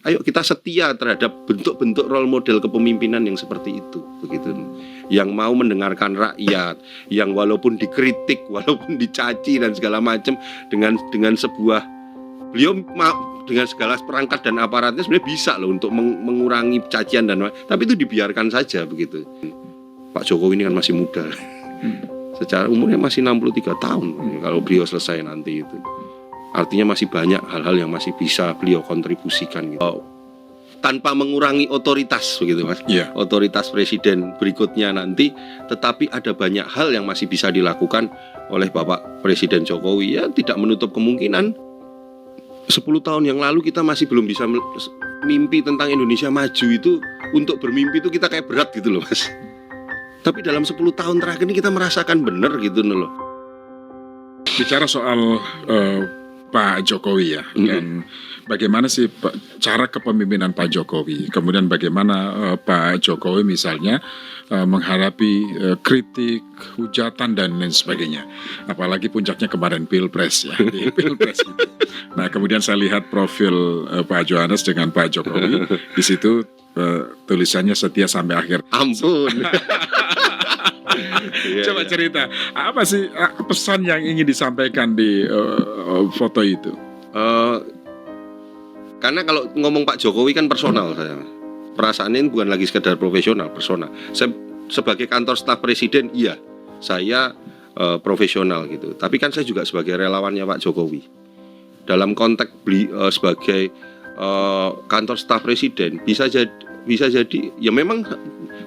ayo kita setia terhadap bentuk-bentuk role model kepemimpinan yang seperti itu, begitu. Yang mau mendengarkan rakyat, yang walaupun dikritik, walaupun dicaci dan segala macam dengan sebuah beliau dengan segala perangkat dan aparatnya sebenarnya bisa loh untuk mengurangi cacian tapi itu dibiarkan saja begitu. Pak Jokowi ini kan masih muda. Secara umurnya masih 63 tahun kalau beliau selesai nanti itu. Artinya masih banyak hal-hal yang masih bisa beliau kontribusikan gitu. Tanpa mengurangi otoritas begitu Mas. Yeah. Otoritas presiden berikutnya nanti, tetapi ada banyak hal yang masih bisa dilakukan oleh Bapak Presiden Jokowi. Ya tidak menutup kemungkinan 10 tahun yang lalu kita masih belum bisa mimpi tentang Indonesia maju itu, untuk bermimpi itu kita kayak berat gitu loh Mas. Tapi dalam 10 tahun terakhir ini kita merasakan benar gitu loh. Bicara soal Pak Jokowi ya, dan bagaimana sih cara kepemimpinan Pak Jokowi, kemudian bagaimana Pak Jokowi misalnya menghadapi kritik, hujatan dan lain sebagainya. Apalagi puncaknya kemarin Pilpres ya, di Pilpres gitu. Nah kemudian saya lihat profil Pak Johannes dengan Pak Jokowi, di situ tulisannya setia sampai akhir. Ampun. Coba cerita, apa sih pesan yang ingin disampaikan di foto itu? Karena kalau ngomong Pak Jokowi kan personal saya. Perasaannya ini bukan lagi sekedar profesional, personal. Saya sebagai kantor staf presiden, iya, saya profesional gitu. Tapi kan saya juga sebagai relawannya Pak Jokowi. Dalam konteks sebagai kantor staf presiden bisa jadi ya memang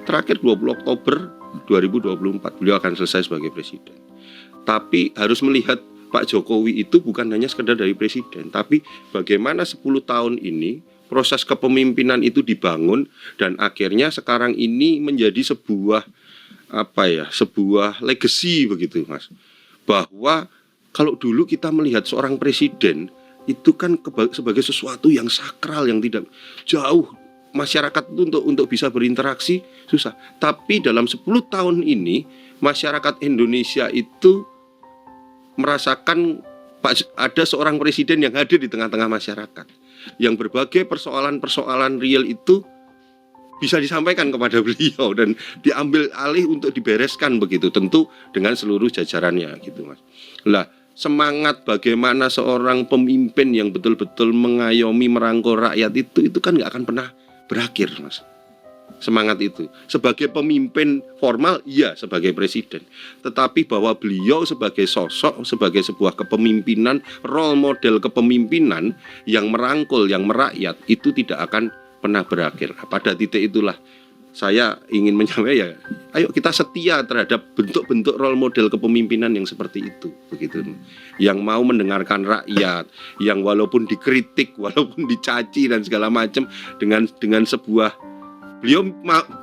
terakhir 20 Oktober 2024 beliau akan selesai sebagai presiden. Tapi harus melihat Pak Jokowi itu bukan hanya sekedar dari presiden, tapi bagaimana 10 tahun ini proses kepemimpinan itu dibangun dan akhirnya sekarang ini menjadi sebuah sebuah legacy begitu Mas. Bahwa kalau dulu kita melihat seorang presiden itu kan sebagai sesuatu yang sakral, yang tidak jauh masyarakat itu untuk bisa berinteraksi susah. Tapi dalam 10 tahun ini masyarakat Indonesia itu merasakan ada seorang presiden yang hadir di tengah-tengah masyarakat, yang berbagai persoalan-persoalan real itu bisa disampaikan kepada beliau dan diambil alih untuk dibereskan begitu, tentu dengan seluruh jajarannya gitu Mas. Lah, semangat bagaimana seorang pemimpin yang betul-betul mengayomi merangkul rakyat itu kan nggak akan pernah berakhir Mas. Semangat itu sebagai pemimpin formal, iya sebagai presiden, tetapi bahwa beliau sebagai sosok, sebagai sebuah kepemimpinan, role model kepemimpinan yang merangkul, yang merakyat, itu tidak akan pernah berakhir. Pada titik itulah saya ingin menyampaikan, ya ayo kita setia terhadap bentuk-bentuk role model kepemimpinan yang seperti itu begitu. Yang mau mendengarkan rakyat, yang walaupun dikritik, walaupun dicaci dan segala macam dengan sebuah beliau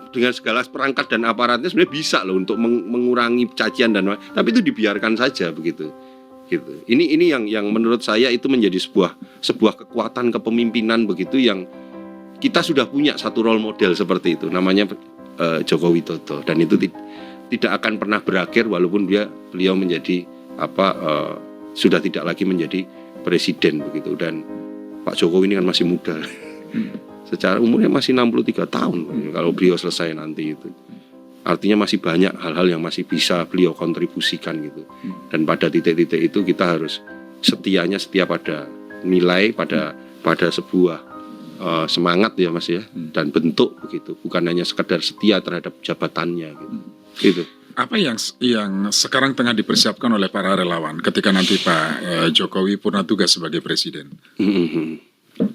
dengan segala perangkat dan aparatnya sebenarnya bisa loh untuk mengurangi cacian tapi itu dibiarkan saja begitu. Gitu. Ini yang menurut saya itu menjadi sebuah kekuatan kepemimpinan begitu, yang kita sudah punya satu role model seperti itu, namanya Joko Widodo, dan itu tidak akan pernah berakhir walaupun beliau menjadi sudah tidak lagi menjadi presiden begitu. Dan Pak Jokowi ini kan masih muda. Secara umurnya masih 63 tahun kalau beliau selesai nanti itu. Artinya masih banyak hal-hal yang masih bisa beliau kontribusikan gitu. Dan pada titik-titik itu kita harus setia pada nilai, pada sebuah semangat ya Mas ya, dan bentuk begitu, bukan hanya sekedar setia terhadap jabatannya gitu. Gitu. Apa yang sekarang tengah dipersiapkan oleh para relawan ketika nanti Pak Jokowi purna tugas sebagai presiden?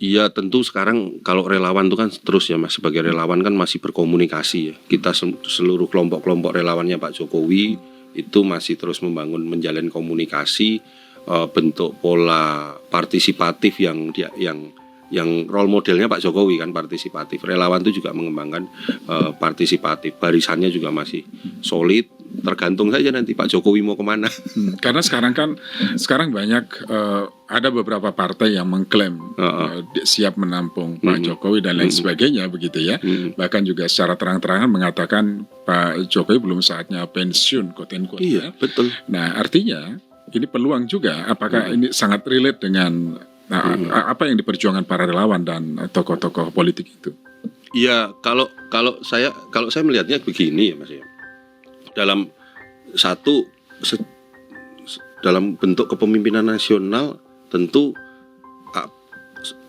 Iya, tentu sekarang kalau relawan itu kan terus ya Mas, sebagai relawan kan masih berkomunikasi ya. Kita seluruh kelompok-kelompok relawannya Pak Jokowi itu masih terus menjalin komunikasi, bentuk pola partisipatif yang role modelnya Pak Jokowi kan partisipatif. Relawan itu juga mengembangkan partisipatif. Barisannya juga masih solid. Tergantung saja nanti Pak Jokowi mau kemana. Karena sekarang banyak ada beberapa partai yang mengklaim siap menampung Pak Jokowi dan lain sebagainya begitu ya. Bahkan juga secara terang-terangan mengatakan Pak Jokowi belum saatnya pensiun, quote-unquote. Iya, betul. Nah, artinya ini peluang juga. Apakah ini sangat relate dengan Nah, apa yang diperjuangkan para relawan dan tokoh-tokoh politik itu? Ya, kalau saya melihatnya begini ya Mas ya. Dalam dalam bentuk kepemimpinan nasional tentu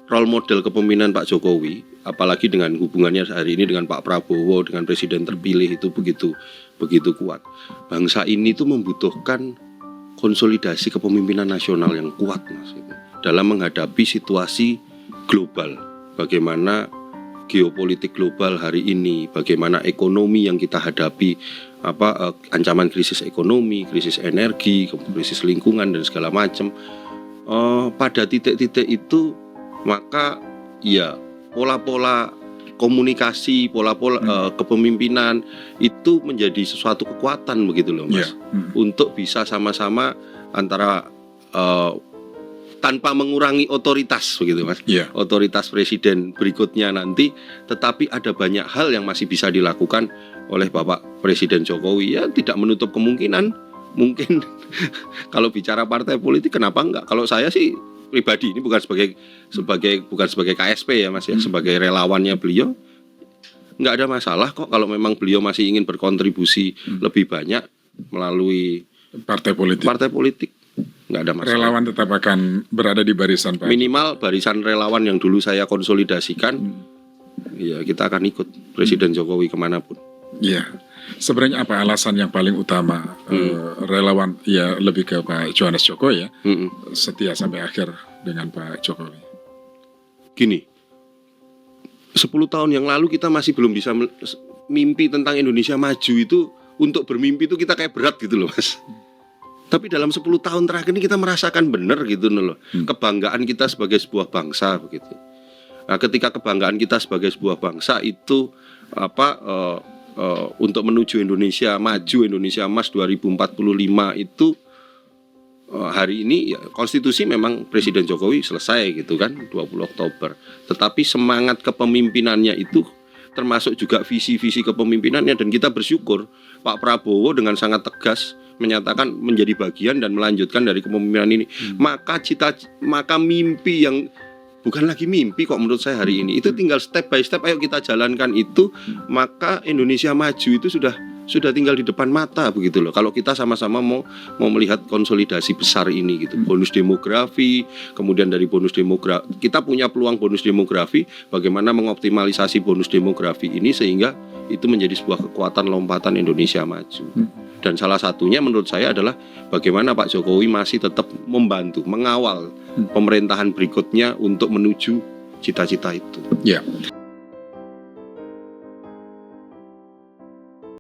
role model kepemimpinan Pak Jokowi, apalagi dengan hubungannya hari ini dengan Pak Prabowo, dengan presiden terpilih itu begitu kuat. Bangsa ini tuh membutuhkan konsolidasi kepemimpinan nasional yang kuat Mas itu, dalam menghadapi situasi global. Bagaimana geopolitik global hari ini, bagaimana ekonomi yang kita hadapi, ancaman krisis ekonomi, krisis energi, krisis lingkungan dan segala macam. Pada titik-titik itu maka ya pola-pola komunikasi, pola-pola kepemimpinan itu menjadi sesuatu kekuatan begitu loh Mas, untuk bisa sama-sama antara tanpa mengurangi otoritas begitu Mas, otoritas presiden berikutnya nanti, tetapi ada banyak hal yang masih bisa dilakukan oleh Bapak Presiden Jokowi. Ya tidak menutup kemungkinan mungkin kalau bicara partai politik kenapa enggak? Kalau saya sih pribadi, ini bukan sebagai KSP ya Mas ya, sebagai relawannya beliau, nggak ada masalah kok kalau memang beliau masih ingin berkontribusi lebih banyak melalui partai politik, nggak ada masalah. Relawan tetap akan berada di barisan Pak. Minimal barisan relawan yang dulu saya konsolidasikan, ya kita akan ikut Presiden Jokowi kemanapun. Iya. Sebenarnya apa alasan yang paling utama relawan ya lebih ke Pak Johannes Joko ya setia sampai akhir dengan Pak Jokowi? Gini, 10 tahun yang lalu kita masih belum bisa mimpi tentang Indonesia maju itu, untuk bermimpi itu kita kayak berat gitu loh Mas. Tapi dalam 10 tahun terakhir ini kita merasakan benar gitu loh, kebanggaan kita sebagai sebuah bangsa begitu. Nah, ketika kebanggaan kita sebagai sebuah bangsa itu untuk menuju Indonesia maju, Indonesia Emas 2045 itu hari ini ya, konstitusi memang Presiden Jokowi selesai gitu kan 20 Oktober. Tetapi semangat kepemimpinannya itu termasuk juga visi-visi kepemimpinannya, dan kita bersyukur Pak Prabowo dengan sangat tegas menyatakan menjadi bagian dan melanjutkan dari kepemimpinan ini. Maka mimpi yang bukan lagi mimpi kok menurut saya hari ini, itu tinggal step by step ayo kita jalankan itu, maka Indonesia maju itu sudah tinggal di depan mata begitu loh. Kalau kita sama-sama mau melihat konsolidasi besar ini gitu. Bonus demografi, kemudian dari bonus demografi kita punya peluang bonus demografi, bagaimana mengoptimalisasi bonus demografi ini sehingga itu menjadi sebuah kekuatan lompatan Indonesia maju. Dan salah satunya menurut saya adalah bagaimana Pak Jokowi masih tetap membantu, mengawal pemerintahan berikutnya untuk menuju cita-cita itu. Ya,